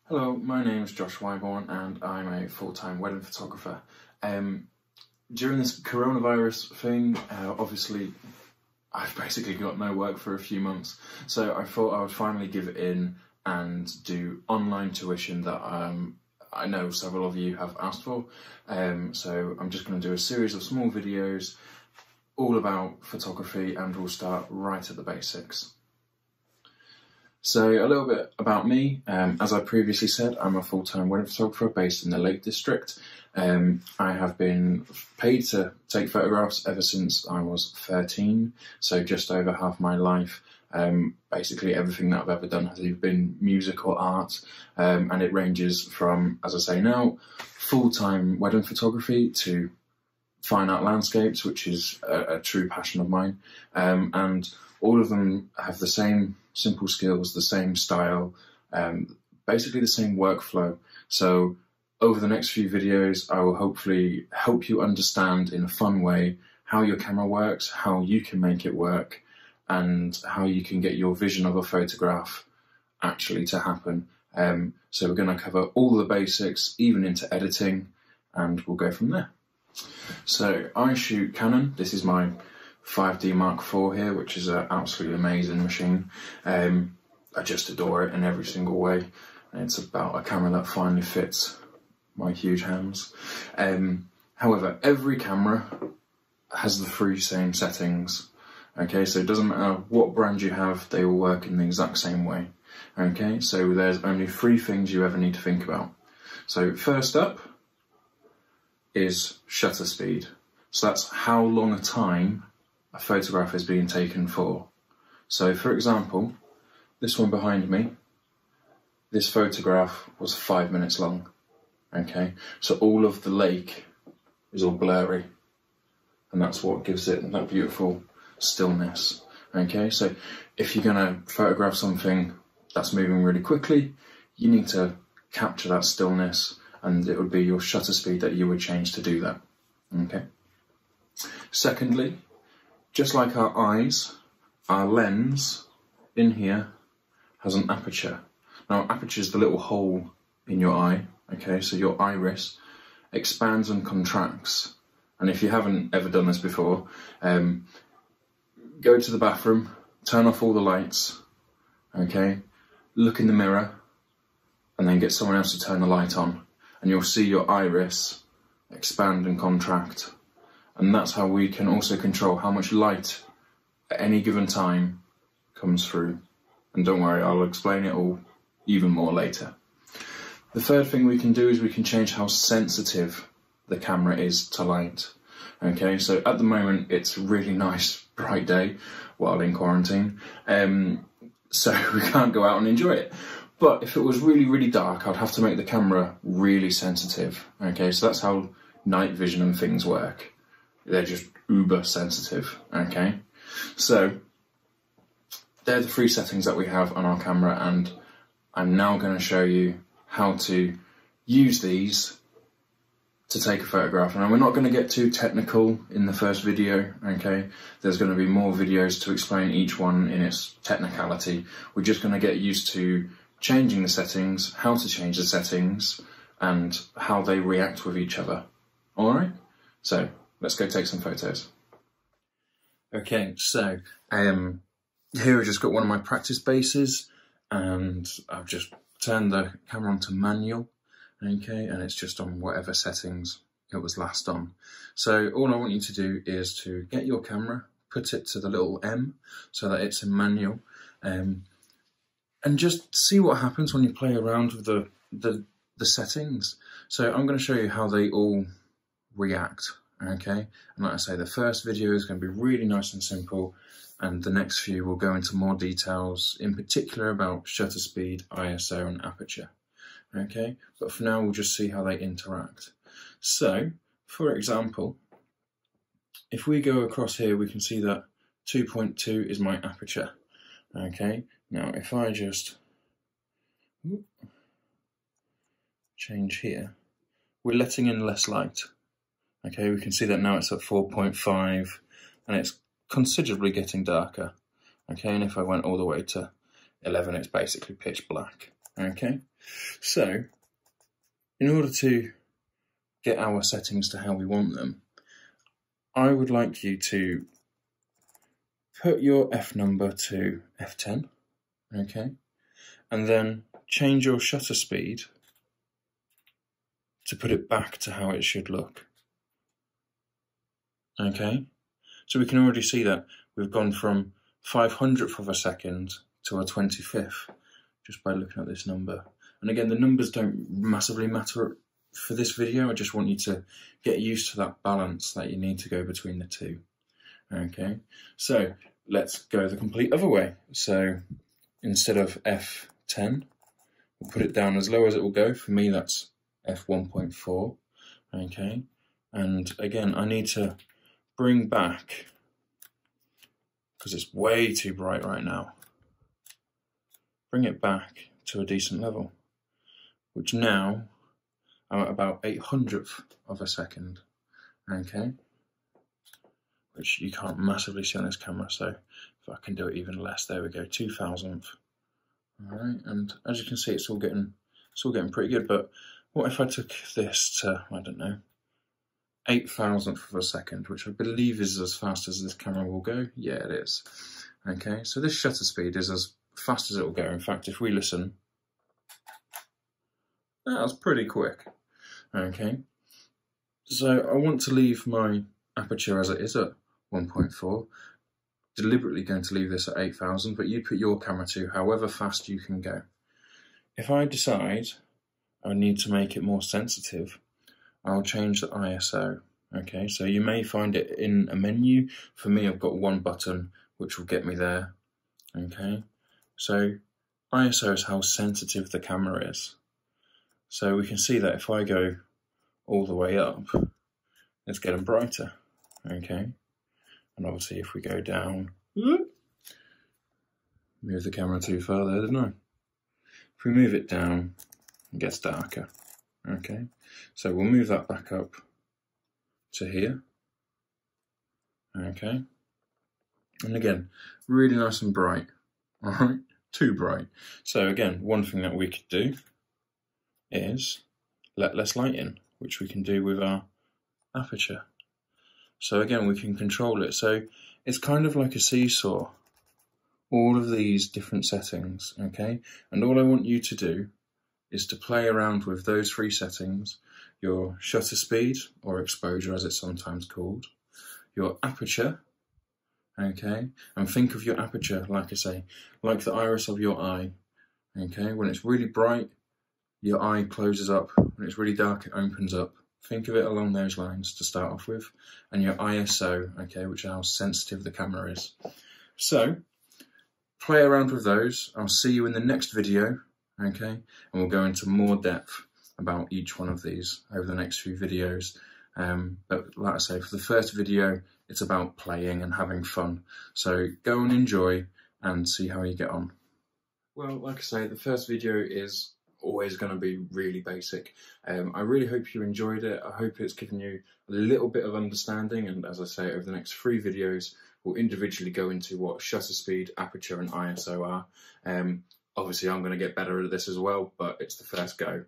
Hello, my name is Josh Wyborn and I'm a full-time wedding photographer. During this coronavirus thing, obviously I've basically got no work for a few months, so I thought I would finally give it in and do online tuition that I know several of you have asked for. So I'm just going to do a series of small videos all about photography, and we'll start right at the basics. So a little bit about me. As I previously said, I'm a full-time wedding photographer based in the Lake District. I have been paid to take photographs ever since I was 13, so just over half my life. Basically everything that I've ever done has either been music or art, and it ranges from, as I say now, full-time wedding photography to fine art landscapes, which is a true passion of mine, and all of them have the same simple skills, the same style, basically the same workflow. So over the next few videos, I will hopefully help you understand in a fun way how your camera works, how you can make it work, and how you can get your vision of a photograph actually to happen. So we're going to cover all the basics, even into editing, and we'll go from there. So I shoot Canon. This is my 5D Mark IV here, which is an absolutely amazing machine. I just adore it in every single way. It's about a camera that finally fits my huge hands. However, every camera has the three same settings. Okay, so it doesn't matter what brand you have, they all work in the exact same way. Okay, so there's only three things you ever need to think about. So first up is shutter speed. So that's how long a time a photograph is being taken for. So for example, this one behind me, this photograph was 5 minutes long. Okay, so all of the lake is all blurry, and that's what gives it that beautiful stillness. Okay, so if you're gonna photograph something that's moving really quickly, you need to capture that stillness, and it would be your shutter speed that you would change to do that. Okay. Secondly, just like our eyes, our lens in here has an aperture. Now, aperture is the little hole in your eye, okay? So your iris expands and contracts. And if you haven't ever done this before, go to the bathroom, turn off all the lights, okay? Look in the mirror, and then get someone else to turn the light on, and you'll see your iris expand and contract. And that's how we can also control how much light at any given time comes through. And don't worry, I'll explain it all even more later. The third thing we can do is we can change how sensitive the camera is to light. Okay, so at the moment it's a really nice bright day while in quarantine, so we can't go out and enjoy it. But if it was really, really dark, I'd have to make the camera really sensitive. Okay, so that's how night vision and things work. They're just uber sensitive, okay? So they're the three settings that we have on our camera, and I'm now going to show you how to use these to take a photograph. And we're not going to get too technical in the first video, okay? There's going to be more videos to explain each one in its technicality. We're just going to get used to changing the settings, how to change the settings, and how they react with each other. All right? So let's go take some photos. Okay, so here I've just got one of my practice bases, and I've just turned the camera onto manual, okay, and it's just on whatever settings it was last on. So all I want you to do is to get your camera, put it to the little M so that it's in manual, and just see what happens when you play around with the settings. So I'm going to show you how they all react. Okay, and like I say, the first video is going to be really nice and simple, and the next few will go into more details, in particular about shutter speed, ISO and aperture. Okay, but for now we'll just see how they interact. So, for example, if we go across here, we can see that 2.2 is my aperture. Okay, now if I just change here, we're letting in less light. Okay, we can see that now it's at 4.5 and it's considerably getting darker. Okay, and if I went all the way to 11, it's basically pitch black. Okay, so in order to get our settings to how we want them, I would like you to put your f number to f10, okay, and then change your shutter speed to put it back to how it should look. Okay, so we can already see that we've gone from 500th of a second to a 25th just by looking at this number. And again, the numbers don't massively matter for this video. I just want you to get used to that balance that you need to go between the two. Okay, so let's go the complete other way. So instead of f10, we'll put it down as low as it will go. For me, that's f1.4. Okay, and again, I need to bring back, because it's way too bright right now, bring it back to a decent level, which now I'm at about 800th of a second, okay, which you can't massively see on this camera, so if I can do it even less, there we go, 2000th. All right, and as you can see, it's all getting pretty good. But what if I took this to, I don't know, 8,000th of a second, which I believe is as fast as this camera will go? Yeah, it is. Okay, so this shutter speed is as fast as it will go. In fact, if we listen, that's pretty quick. Okay, so I want to leave my aperture as it is at 1.4. Deliberately going to leave this at 8,000, but you put your camera to however fast you can go. If I decide I need to make it more sensitive, I'll change the ISO. Okay, so you may find it in a menu. For me, I've got one button which will get me there. Okay, so ISO is how sensitive the camera is. So we can see that if I go all the way up, it's getting brighter. Okay, and obviously if we go down, move the camera too far there, didn't I? If we move it down, it gets darker. Okay, so we'll move that back up to here. Okay, and again, really nice and bright. All right, too bright. So again, one thing that we could do is let less light in, which we can do with our aperture. So again, we can control it. So it's kind of like a seesaw, all of these different settings, okay? And all I want you to do is to play around with those three settings: your shutter speed, or exposure as it's sometimes called, your aperture, okay? And think of your aperture, like I say, like the iris of your eye, okay? When it's really bright, your eye closes up. When it's really dark, it opens up. Think of it along those lines to start off with. And your ISO, okay, which is how sensitive the camera is. So, play around with those. I'll see you in the next video, okay? And we'll go into more depth about each one of these over the next few videos. But like I say, for the first video, it's about playing and having fun. So go and enjoy and see how you get on. Well, like I say, the first video is always going to be really basic. I really hope you enjoyed it. I hope it's given you a little bit of understanding, and as I say, over the next 3 videos we'll individually go into what shutter speed, aperture and ISO are. Obviously I'm going to get better at this as well, but it's the first go.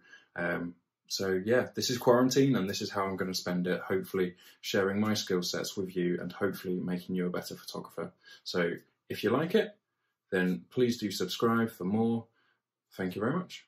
So yeah, this is quarantine and this is how I'm going to spend it, hopefully sharing my skill sets with you and hopefully making you a better photographer. So if you like it, then please do subscribe for more. Thank you very much.